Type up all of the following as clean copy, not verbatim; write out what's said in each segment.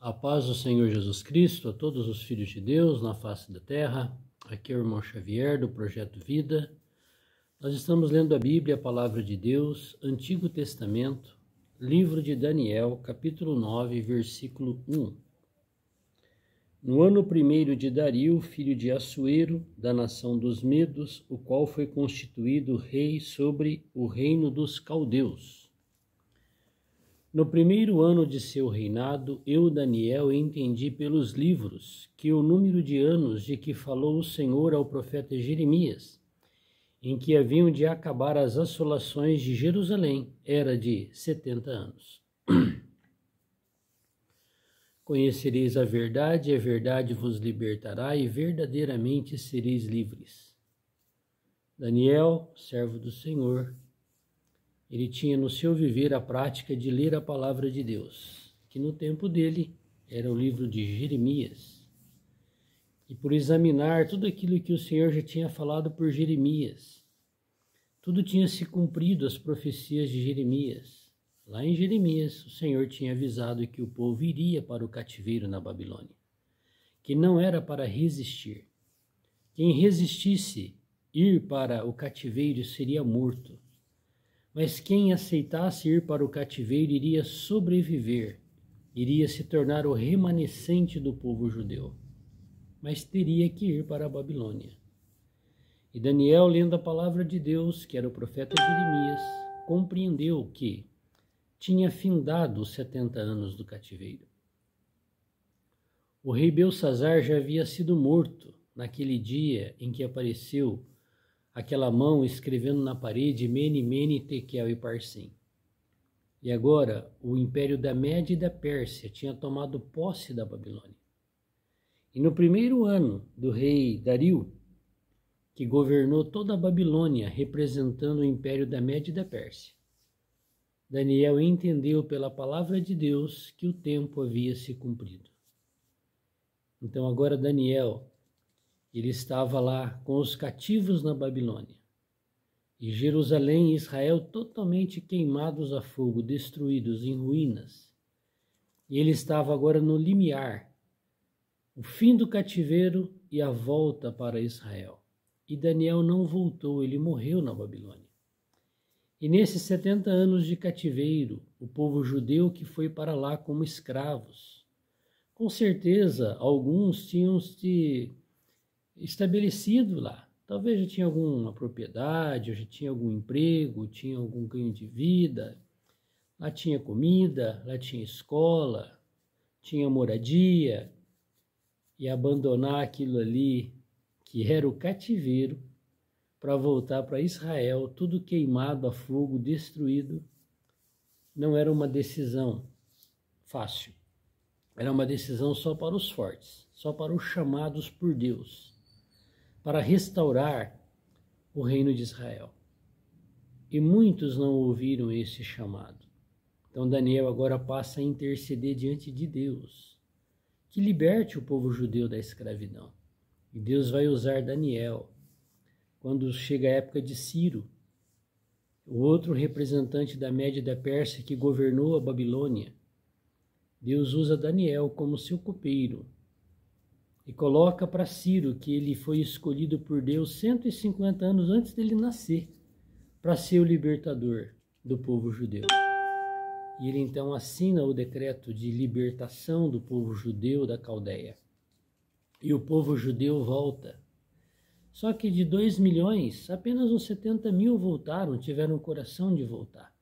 A paz do Senhor Jesus Cristo a todos os filhos de Deus na face da terra. Aqui é o irmão Xavier do Projeto Vida. Nós estamos lendo a Bíblia, a Palavra de Deus, Antigo Testamento, livro de Daniel, capítulo 9, versículo 1. No ano primeiro de Dario, filho de Assuero, da nação dos Medos, o qual foi constituído rei sobre o reino dos caldeus. No primeiro ano de seu reinado, eu, Daniel, entendi pelos livros que o número de anos de que falou o Senhor ao profeta Jeremias, em que haviam de acabar as assolações de Jerusalém, era de 70 anos. Conhecereis a verdade vos libertará, e verdadeiramente sereis livres. Daniel, servo do Senhor, ele tinha no seu viver a prática de ler a palavra de Deus, que no tempo dele era o livro de Jeremias. E por examinar tudo aquilo que o Senhor já tinha falado por Jeremias, tudo tinha se cumprido, as profecias de Jeremias. Lá em Jeremias, o Senhor tinha avisado que o povo iria para o cativeiro na Babilônia, que não era para resistir. Quem resistisse ir para o cativeiro seria morto. Mas quem aceitasse ir para o cativeiro iria sobreviver, iria se tornar o remanescente do povo judeu, mas teria que ir para a Babilônia. E Daniel, lendo a palavra de Deus, que era o profeta Jeremias, compreendeu que tinha findado os 70 anos do cativeiro. O rei Belsazar já havia sido morto naquele dia em que apareceu aquela mão escrevendo na parede Mene, Mene, Tekel e Parsim. E agora o império da Média e da Pérsia tinha tomado posse da Babilônia. E no primeiro ano do rei Dario, que governou toda a Babilônia, representando o império da Média e da Pérsia, Daniel entendeu pela palavra de Deus que o tempo havia se cumprido. Então agora Daniel, ele estava lá com os cativos na Babilônia, e Jerusalém e Israel totalmente queimados a fogo, destruídos em ruínas. E ele estava agora no limiar, o fim do cativeiro e a volta para Israel. E Daniel não voltou, ele morreu na Babilônia. E nesses 70 anos de cativeiro, o povo judeu que foi para lá como escravos, com certeza alguns tinham se estabelecido lá. Talvez já tinha alguma propriedade, já tinha algum emprego, tinha algum ganho de vida. Lá tinha comida, lá tinha escola, tinha moradia. E abandonar aquilo ali, que era o cativeiro, para voltar para Israel, tudo queimado a fogo, destruído, não era uma decisão fácil. Era uma decisão só para os fortes, só para os chamados por Deus, para restaurar o reino de Israel. E muitos não ouviram esse chamado. Então Daniel agora passa a interceder diante de Deus, que liberte o povo judeu da escravidão. E Deus vai usar Daniel quando chega a época de Ciro, o outro representante da Média e da Pérsia que governou a Babilônia. Deus usa Daniel como seu copeiro e coloca para Ciro que ele foi escolhido por Deus 150 anos antes dele nascer para ser o libertador do povo judeu. E ele então assina o decreto de libertação do povo judeu da Caldeia. E o povo judeu volta. Só que de 2 milhões, apenas uns 70 mil voltaram, tiveram o coração de voltar.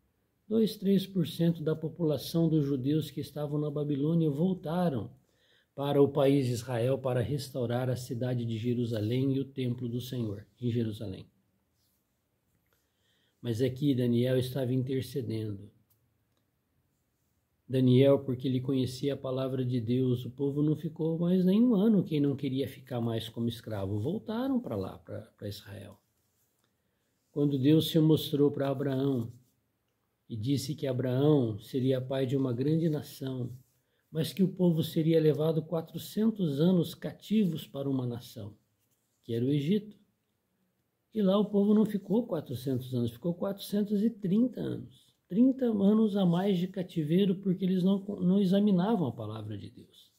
2-3% da população dos judeus que estavam na Babilônia voltaram para o país de Israel para restaurar a cidade de Jerusalém e o templo do Senhor em Jerusalém. Mas aqui Daniel estava intercedendo. Daniel, porque ele conhecia a palavra de Deus, o povo não ficou mais nenhum ano, quem não queria ficar mais como escravo, voltaram para lá, para Israel. Quando Deus se mostrou para Abraão e disse que Abraão seria pai de uma grande nação, mas que o povo seria levado 400 anos cativos para uma nação, que era o Egito. E lá o povo não ficou 400 anos, ficou 430 anos. 30 anos a mais de cativeiro porque eles não examinavam a palavra de Deus.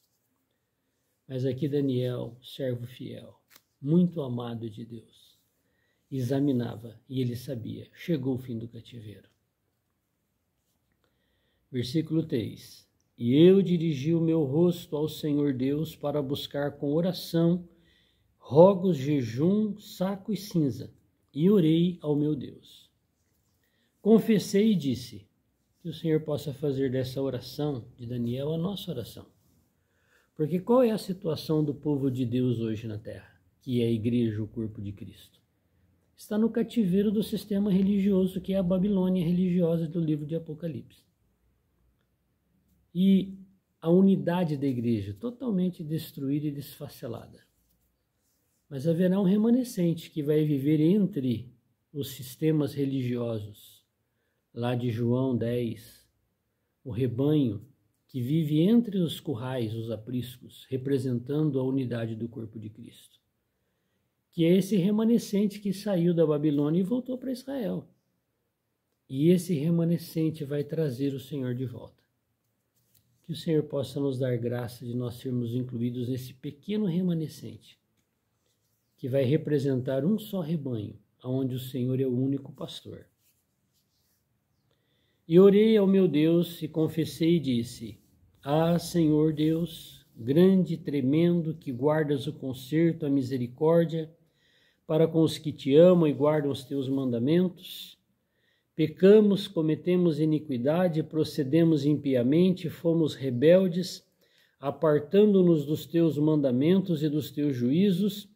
Mas aqui Daniel, servo fiel, muito amado de Deus, examinava e ele sabia, chegou o fim do cativeiro. Versículo 3. E eu dirigi o meu rosto ao Senhor Deus para buscar com oração, rogos, jejum, saco e cinza, e orei ao meu Deus. Confessei e disse, que o Senhor possa fazer dessa oração de Daniel a nossa oração. Porque qual é a situação do povo de Deus hoje na terra, que é a igreja, o corpo de Cristo? Está no cativeiro do sistema religioso, que é a Babilônia religiosa do livro de Apocalipse. E a unidade da igreja totalmente destruída e desfacelada. Mas haverá um remanescente que vai viver entre os sistemas religiosos, lá de João 10, o rebanho que vive entre os currais, os apriscos, representando a unidade do corpo de Cristo. Que é esse remanescente que saiu da Babilônia e voltou para Israel. E esse remanescente vai trazer o Senhor de volta. Que o Senhor possa nos dar graça de nós sermos incluídos nesse pequeno remanescente, que vai representar um só rebanho, onde o Senhor é o único pastor. E orei ao meu Deus e confessei e disse, Senhor Deus, grande e tremendo, que guardas o conserto, a misericórdia, para com os que te amam e guardam os teus mandamentos, pecamos, cometemos iniquidade, procedemos impiamente, fomos rebeldes, apartando-nos dos teus mandamentos e dos teus juízos,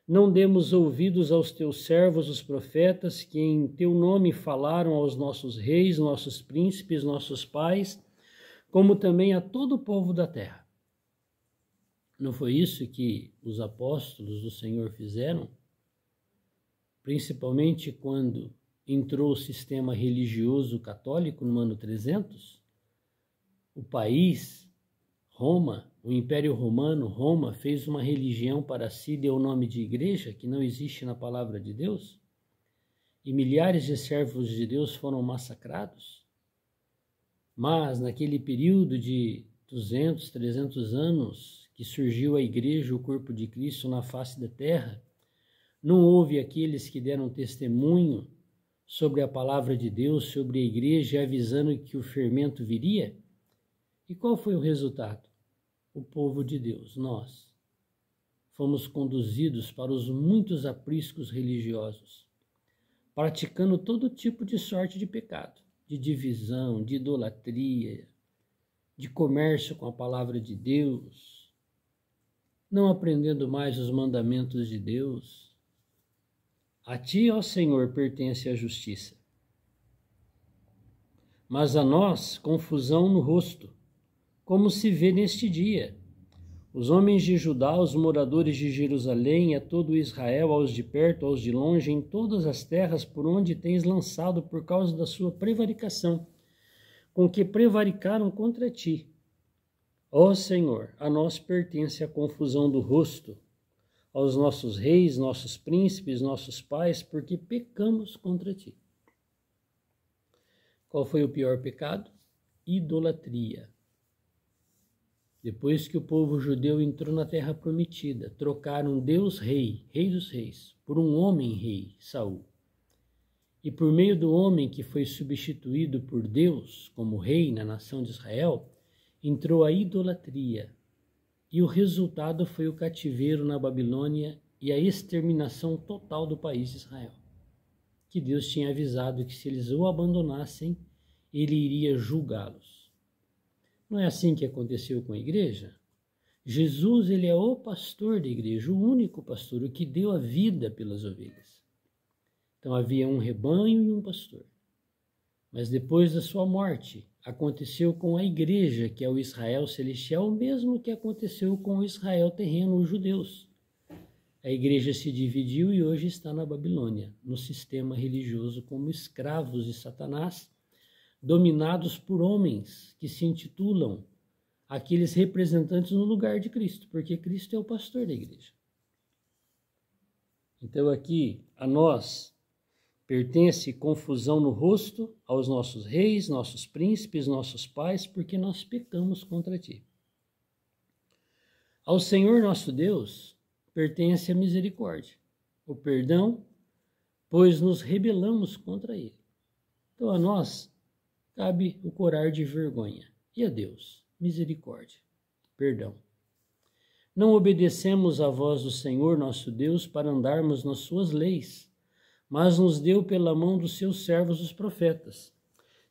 não demos ouvidos aos teus servos, os profetas, que em teu nome falaram aos nossos reis, nossos príncipes, nossos pais, como também a todo o povo da terra. Não foi isso que os apóstolos do Senhor fizeram? Principalmente quando entrou o sistema religioso católico no ano 300, o país, Roma, o Império Romano, Roma, fez uma religião para si, deu o nome de igreja, que não existe na palavra de Deus, e milhares de servos de Deus foram massacrados. Mas naquele período de 200, 300 anos que surgiu a igreja, o corpo de Cristo na face da terra, não houve aqueles que deram testemunho sobre a palavra de Deus, sobre a igreja, avisando que o fermento viria? E qual foi o resultado? O povo de Deus, nós, fomos conduzidos para os muitos apriscos religiosos, praticando todo tipo de sorte de pecado, de divisão, de idolatria, de comércio com a palavra de Deus, não aprendendo mais os mandamentos de Deus. A ti, ó Senhor, pertence a justiça. Mas a nós, confusão no rosto, como se vê neste dia. Os homens de Judá, os moradores de Jerusalém, a todo Israel, aos de perto, aos de longe, em todas as terras por onde tens lançado por causa da sua prevaricação, com que prevaricaram contra ti. Ó Senhor, a nós pertence a confusão do rosto, aos nossos reis, nossos príncipes, nossos pais, porque pecamos contra ti. Qual foi o pior pecado? Idolatria. Depois que o povo judeu entrou na terra prometida, trocaram Deus rei, rei dos reis, por um homem rei, Saul. E por meio do homem que foi substituído por Deus como rei na nação de Israel, entrou a idolatria. E o resultado foi o cativeiro na Babilônia e a exterminação total do país de Israel. Que Deus tinha avisado que se eles o abandonassem, ele iria julgá-los. Não é assim que aconteceu com a igreja? Jesus, ele é o pastor da igreja, o único pastor, o que deu a vida pelas ovelhas. Então havia um rebanho e um pastor. Mas depois da sua morte, aconteceu com a igreja, que é o Israel celestial, o mesmo que aconteceu com o Israel terreno, os judeus. A igreja se dividiu e hoje está na Babilônia, no sistema religioso como escravos de Satanás, dominados por homens que se intitulam aqueles representantes no lugar de Cristo, porque Cristo é o pastor da igreja. Então aqui, a nós, Pertence confusão no rosto aos nossos reis, nossos príncipes, nossos pais, porque nós pecamos contra ti. Ao Senhor nosso Deus pertence a misericórdia, o perdão, pois nos rebelamos contra ele. Então a nós cabe o corar de vergonha. E a Deus, misericórdia, perdão. Não obedecemos à voz do Senhor nosso Deus para andarmos nas suas leis, mas nos deu pela mão dos seus servos os profetas.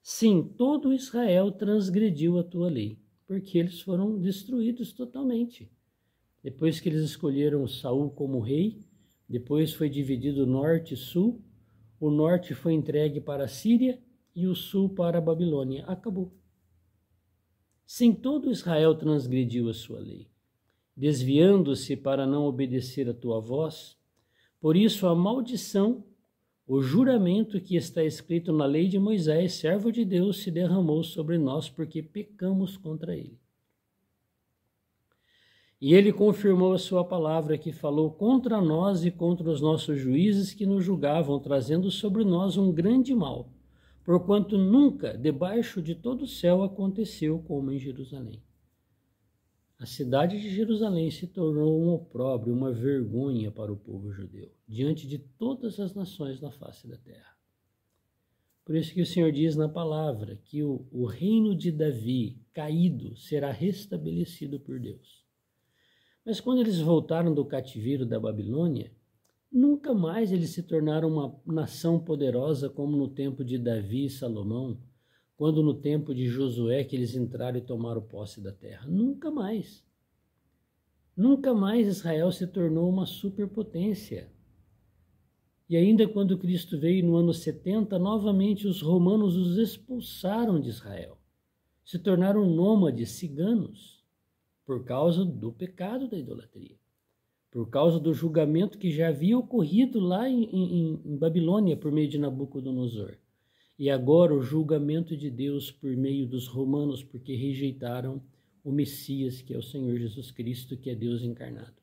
Sim, todo Israel transgrediu a tua lei, porque eles foram destruídos totalmente. Depois que eles escolheram Saul como rei, depois foi dividido norte e sul, o norte foi entregue para a Síria e o sul para a Babilônia. Acabou. Sim, todo Israel transgrediu a sua lei, desviando-se para não obedecer a tua voz. Por isso a maldição, o juramento que está escrito na lei de Moisés, servo de Deus, se derramou sobre nós porque pecamos contra ele. E ele confirmou a sua palavra que falou contra nós e contra os nossos juízes que nos julgavam, trazendo sobre nós um grande mal, porquanto nunca debaixo de todo o céu aconteceu como em Jerusalém. A cidade de Jerusalém se tornou um opróbrio, uma vergonha para o povo judeu, diante de todas as nações na face da terra. Por isso que o Senhor diz na palavra que o reino de Davi, caído, será restabelecido por Deus. Mas quando eles voltaram do cativeiro da Babilônia, nunca mais eles se tornaram uma nação poderosa como no tempo de Davi e Salomão, quando no tempo de Josué que eles entraram e tomaram posse da terra. Nunca mais. Nunca mais Israel se tornou uma superpotência. E ainda quando Cristo veio no ano 70, novamente os romanos os expulsaram de Israel. Se tornaram nômades, ciganos, por causa do pecado da idolatria, por causa do julgamento que já havia ocorrido lá em Babilônia por meio de Nabucodonosor. E agora o julgamento de Deus por meio dos romanos, porque rejeitaram o Messias, que é o Senhor Jesus Cristo, que é Deus encarnado.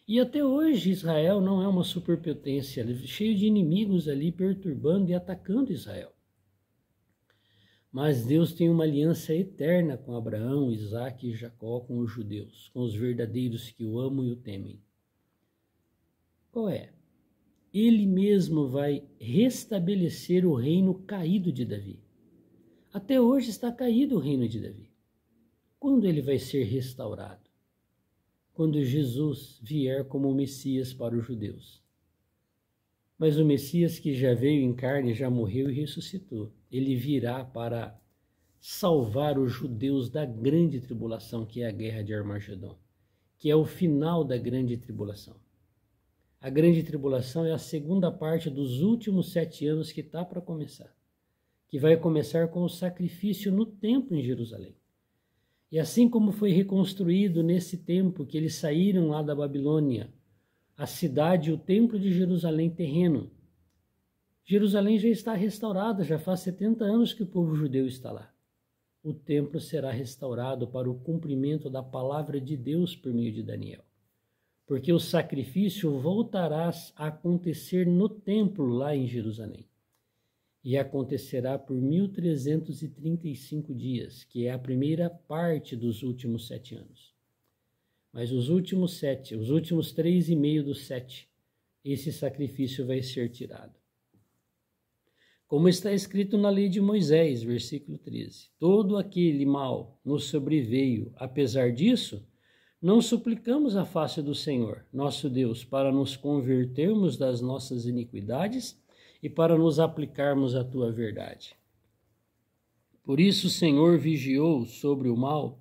E até hoje Israel não é uma superpotência, cheio de inimigos ali perturbando e atacando Israel. Mas Deus tem uma aliança eterna com Abraão, Isaque e Jacó, com os judeus, com os verdadeiros que o amam e o temem. Qual é? Ele mesmo vai restabelecer o reino caído de Davi. Até hoje está caído o reino de Davi. Quando ele vai ser restaurado? Quando Jesus vier como o Messias para os judeus. Mas o Messias que já veio em carne, já morreu e ressuscitou. Ele virá para salvar os judeus da grande tribulação, que é a guerra de Armagedon, que é o final da grande tribulação. A grande tribulação é a segunda parte dos últimos 7 anos que está para começar, que vai começar com o sacrifício no templo em Jerusalém. E assim como foi reconstruído nesse tempo que eles saíram lá da Babilônia, a cidade e o templo de Jerusalém terreno. Jerusalém já está restaurada, já faz 70 anos que o povo judeu está lá. O templo será restaurado para o cumprimento da palavra de Deus por meio de Daniel. Porque o sacrifício voltará a acontecer no templo lá em Jerusalém. E acontecerá por 1335 dias, que é a primeira parte dos últimos 7 anos. Mas os últimos 3,5 dos 7, esse sacrifício vai ser tirado. Como está escrito na lei de Moisés, versículo 13: todo aquele mal nos sobreveio, apesar disso, não suplicamos a face do Senhor, nosso Deus, para nos convertermos das nossas iniquidades e para nos aplicarmos à tua verdade. Por isso o Senhor vigiou sobre o mal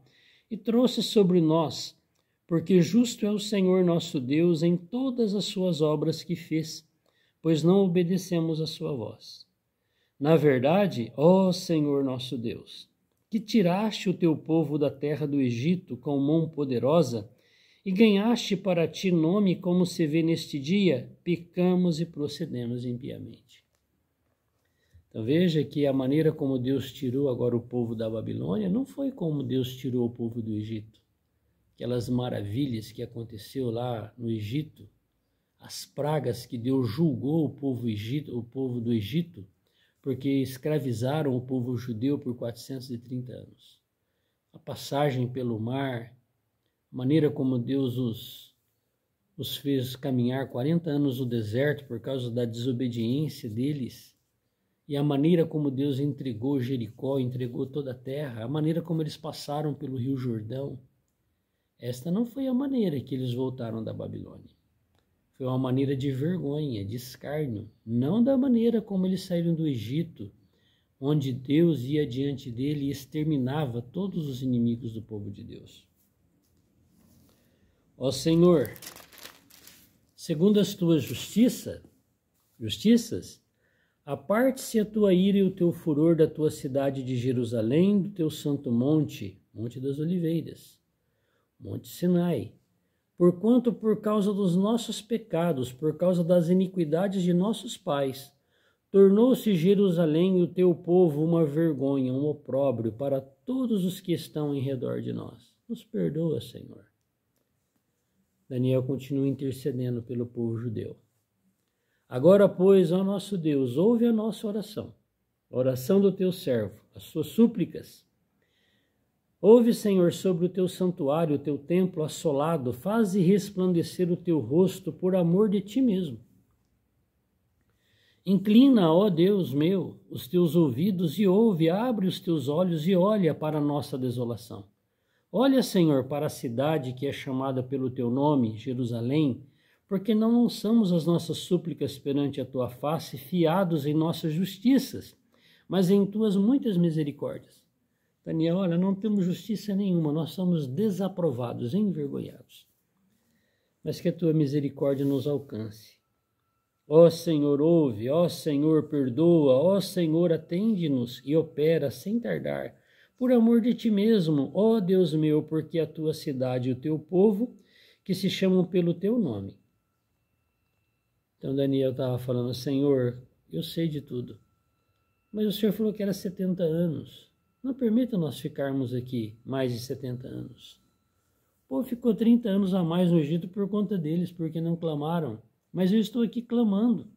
e trouxe sobre nós, porque justo é o Senhor nosso Deus em todas as suas obras que fez, pois não obedecemos a sua voz. Na verdade, ó Senhor nosso Deus, que tiraste o teu povo da terra do Egito com mão poderosa e ganhaste para ti nome como se vê neste dia, pecamos e procedemos impiamente. Então veja que a maneira como Deus tirou agora o povo da Babilônia não foi como Deus tirou o povo do Egito. Aquelas maravilhas que aconteceu lá no Egito, as pragas que Deus julgou o povo do Egito, porque escravizaram o povo judeu por 430 anos. A passagem pelo mar, a maneira como Deus os fez caminhar 40 anos no deserto por causa da desobediência deles, e a maneira como Deus entregou Jericó, entregou toda a terra, a maneira como eles passaram pelo Rio Jordão, esta não foi a maneira que eles voltaram da Babilônia. Foi uma maneira de vergonha, de escárnio, não da maneira como eles saíram do Egito, onde Deus ia diante dele e exterminava todos os inimigos do povo de Deus. Ó Senhor, segundo as tuas justiças, aparte-se a tua ira e o teu furor da tua cidade de Jerusalém, do teu santo monte, Monte das Oliveiras, Monte Sinai, porquanto por causa dos nossos pecados, por causa das iniquidades de nossos pais, tornou-se Jerusalém e o teu povo uma vergonha, um opróbrio para todos os que estão em redor de nós. Nos perdoa, Senhor. Daniel continua intercedendo pelo povo judeu. Agora, pois, ó nosso Deus, ouve a nossa oração, a oração do teu servo, as suas súplicas. Ouve, Senhor, sobre o teu santuário, o teu templo assolado, faze resplandecer o teu rosto por amor de ti mesmo. Inclina, ó Deus meu, os teus ouvidos e ouve, abre os teus olhos e olha para a nossa desolação. Olha, Senhor, para a cidade que é chamada pelo teu nome, Jerusalém, porque não lançamos as nossas súplicas perante a tua face, fiados em nossas justiças, mas em tuas muitas misericórdias. Daniel, olha, não temos justiça nenhuma, nós somos desaprovados, envergonhados. Mas que a tua misericórdia nos alcance. Ó Senhor, ouve, ó Senhor, perdoa, ó Senhor, atende-nos e opera sem tardar. Por amor de ti mesmo, ó Deus meu, porque a tua cidade e o teu povo, que se chamam pelo teu nome. Então Daniel estava falando, Senhor, eu sei de tudo, mas o Senhor falou que era 70 anos. Não permita nós ficarmos aqui mais de 70 anos. O povo ficou 30 anos a mais no Egito por conta deles, porque não clamaram. Mas eu estou aqui clamando.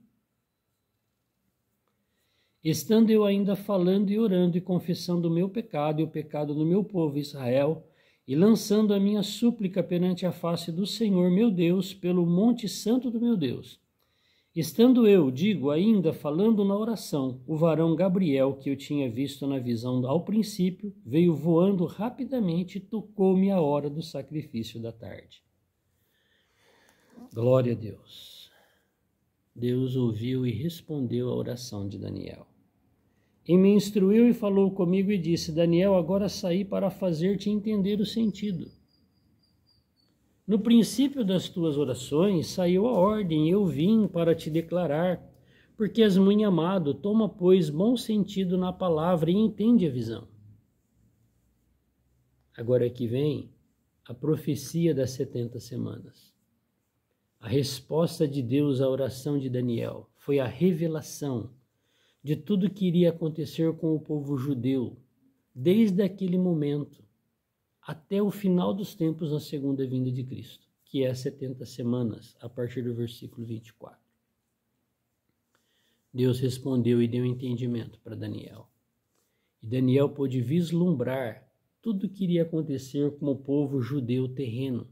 Estando eu ainda falando e orando e confessando o meu pecado e o pecado do meu povo Israel, e lançando a minha súplica perante a face do Senhor meu Deus, pelo monte santo do meu Deus. Estando eu, digo ainda, falando na oração, o varão Gabriel, que eu tinha visto na visão ao princípio, veio voando rapidamente e tocou-me a hora do sacrifício da tarde. Glória a Deus. Deus ouviu e respondeu à oração de Daniel. E me instruiu e falou comigo e disse, Daniel, agora saí para fazer-te entender o sentido. No princípio das tuas orações saiu a ordem, eu vim para te declarar, porque és muito amado, toma, pois, bom sentido na palavra e entende a visão. Agora aqui vem a profecia das 70 semanas. A resposta de Deus à oração de Daniel foi a revelação de tudo que iria acontecer com o povo judeu, desde aquele momento até o final dos tempos na segunda vinda de Cristo, que é 70 semanas, a partir do versículo 24. Deus respondeu e deu entendimento para Daniel. E Daniel pôde vislumbrar tudo o que iria acontecer com o povo judeu terreno,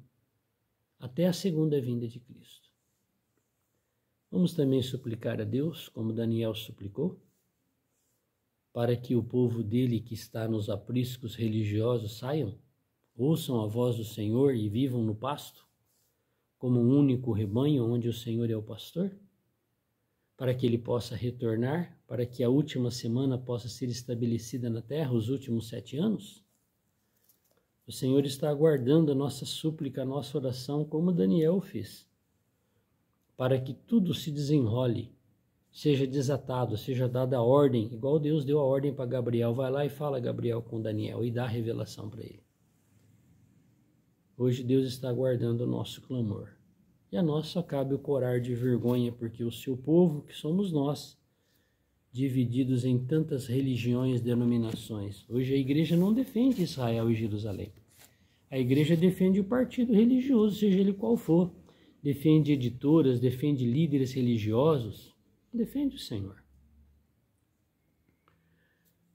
até a segunda vinda de Cristo. Vamos também suplicar a Deus, como Daniel suplicou, para que o povo dele que está nos apriscos religiosos saiam, ouçam a voz do Senhor e vivam no pasto, como um único rebanho onde o Senhor é o pastor, para que ele possa retornar, para que a última semana possa ser estabelecida na terra, os últimos 7 anos. O Senhor está aguardando a nossa súplica, a nossa oração, como Daniel fez, para que tudo se desenrole, seja desatado, seja dada a ordem, igual Deus deu a ordem para Gabriel. Vai lá e fala, Gabriel, com Daniel e dá a revelação para ele. Hoje Deus está aguardando o nosso clamor. E a nós só cabe o corar de vergonha, porque o seu povo, que somos nós, divididos em tantas religiões, denominações. Hoje a igreja não defende Israel e Jerusalém. A igreja defende o partido religioso, seja ele qual for. defende editoras, defende líderes religiosos, defende o Senhor.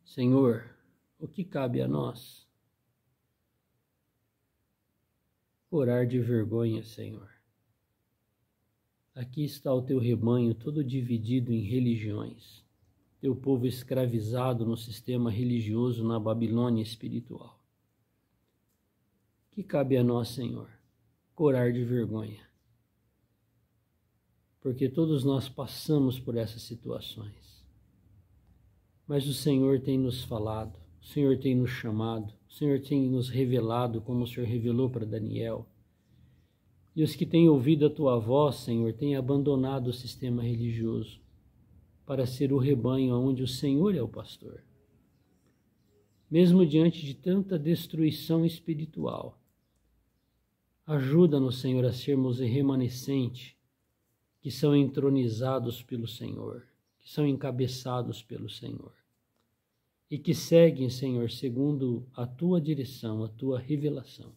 Senhor, o que cabe a nós? Orar de vergonha, Senhor. Aqui está o teu rebanho todo dividido em religiões, teu povo escravizado no sistema religioso na Babilônia espiritual. Que cabe a nós, Senhor, orar de vergonha, porque todos nós passamos por essas situações. Mas o Senhor tem nos falado, o Senhor tem nos chamado, o Senhor tem nos revelado como o Senhor revelou para Daniel. E os que têm ouvido a tua voz, Senhor, têm abandonado o sistema religioso para ser o rebanho onde o Senhor é o pastor. Mesmo diante de tanta destruição espiritual, ajuda-nos, Senhor, a sermos remanescente, que são entronizados pelo Senhor, que são encabeçados pelo Senhor, e que seguem, Senhor, segundo a tua direção, a tua revelação.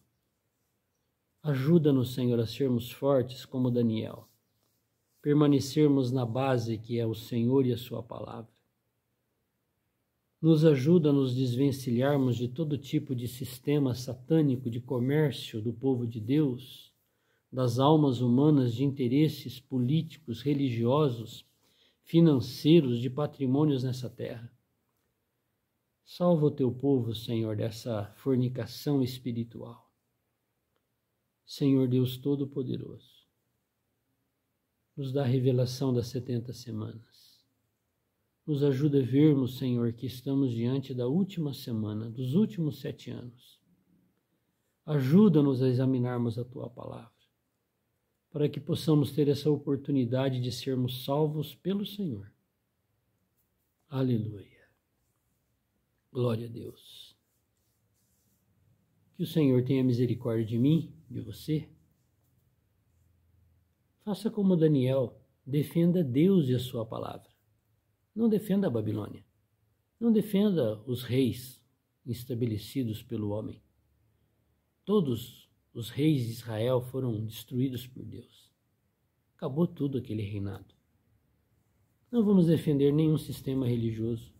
Ajuda-nos, Senhor, a sermos fortes como Daniel, permanecermos na base que é o Senhor e a sua palavra. Nos ajuda a nos desvencilharmos de todo tipo de sistema satânico de comércio do povo de Deus, das almas humanas, de interesses políticos, religiosos, financeiros, de patrimônios nessa terra. Salva o teu povo, Senhor, dessa fornicação espiritual. Senhor Deus Todo-Poderoso, nos dá a revelação das 70 semanas. Nos ajuda a vermos, Senhor, que estamos diante da última semana, dos últimos 7 anos. Ajuda-nos a examinarmos a tua palavra, para que possamos ter essa oportunidade de sermos salvos pelo Senhor. Aleluia. Glória a Deus. Que o Senhor tenha misericórdia de mim, de você. Faça como Daniel, defenda Deus e a sua palavra. Não defenda a Babilônia. Não defenda os reis estabelecidos pelo homem. Todos os reis de Israel foram destruídos por Deus. Acabou tudo aquele reinado. Não vamos defender nenhum sistema religioso.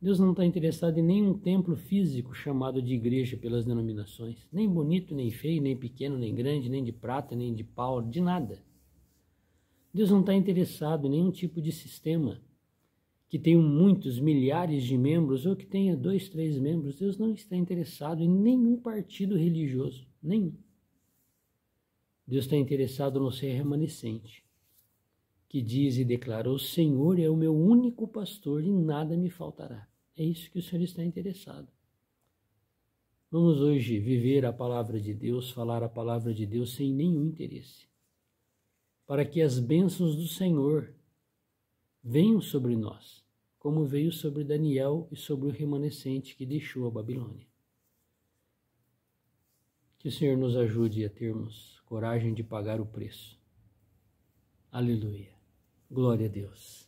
Deus não está interessado em nenhum templo físico chamado de igreja pelas denominações. Nem bonito, nem feio, nem pequeno, nem grande, nem de prata, nem de pau, de nada. Deus não está interessado em nenhum tipo de sistema que tenha muitos, milhares de membros ou que tenha 2, 3 membros. Deus não está interessado em nenhum partido religioso, nenhum. Deus está interessado no ser remanescente, que diz e declara: o Senhor é o meu único pastor e nada me faltará. É isso que o Senhor está interessado. Vamos hoje viver a palavra de Deus, falar a palavra de Deus sem nenhum interesse, para que as bênçãos do Senhor venham sobre nós, como veio sobre Daniel e sobre o remanescente que deixou a Babilônia. Que o Senhor nos ajude a termos coragem de pagar o preço. Aleluia. Glória a Deus.